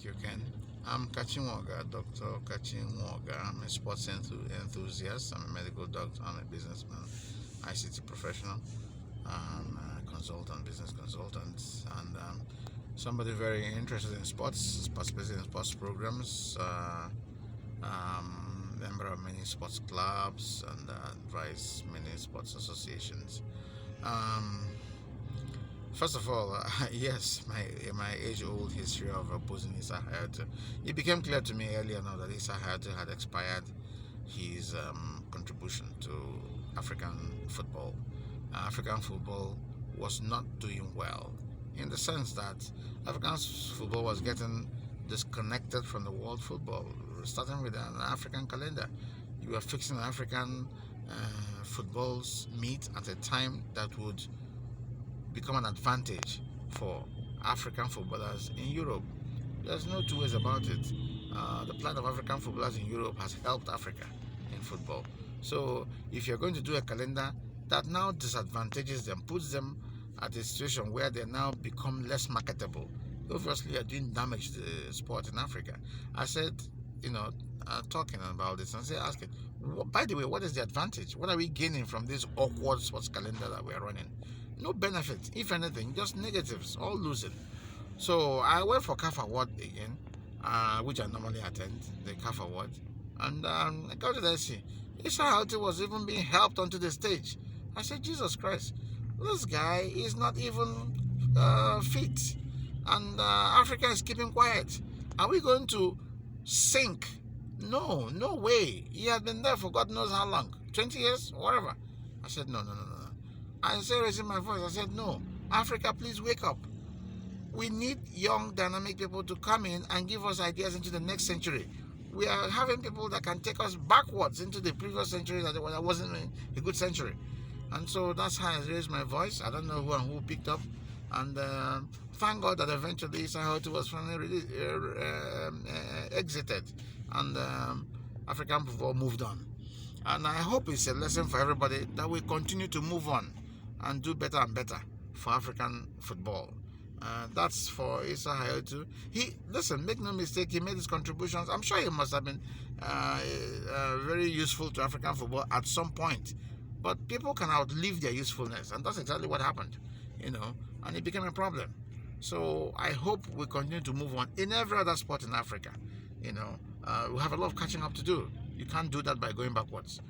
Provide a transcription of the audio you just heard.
you, Ken. I'm Nwoga, Dr. Nwoga. I'm a sports enthusiast. I'm a medical doctor. I'm a businessman, ICT professional, consultant, business consultant, and somebody very interested in sports, participating in sports programs, member of many sports clubs, and advise many sports associations. Um, First of all, yes, my age-old history of opposing Isa Hayatou. It became clear to me earlier now that Isa Hayatou had expired his contribution to African football. African football was not doing well in the sense that African football was getting disconnected from the world football, starting with an African calendar. You were fixing African football's meet at a time that would become an advantage for African footballers in Europe. There's no two ways about it. The plight of African footballers in Europe has helped Africa in football. So if you're going to do a calendar that now disadvantages them, puts them at a situation where they now become less marketable, obviously you're doing damage to the sport in Africa. I said, talking about this and asking, by the way, what is the advantage? What are we gaining from this awkward sports calendar that we're running? No benefit, if anything, just negatives, all losing. So I went for CAF Award again, which I normally attend, the CAF Award, and I got to see Isa Hayatou was even being helped onto the stage. I said, Jesus Christ, this guy is not even fit, and Africa is keeping quiet. Are we going to sink? No, no way. He has been there for God knows how long, 20 years, whatever. I said, no. I said, raising my voice, I said, no, Africa, please wake up. We need young, dynamic people to come in and give us ideas into the next century. We are having people that can take us backwards into the previous century that wasn't a good century. And so that's how I raised my voice. I don't know who and who picked up. And thank God that eventually Isa Hayatou was finally exited. And African football moved on. And I hope it's a lesson for everybody that we continue to move on and do better and better for African football. That's for Isa Hayatou. Listen, make no mistake, he made his contributions. I'm sure he must have been very useful to African football at some point. But people can outlive their usefulness, and that's exactly what happened, and it became a problem. So I hope we continue to move on in every other sport in Africa. We have a lot of catching up to do. You can't do that by going backwards.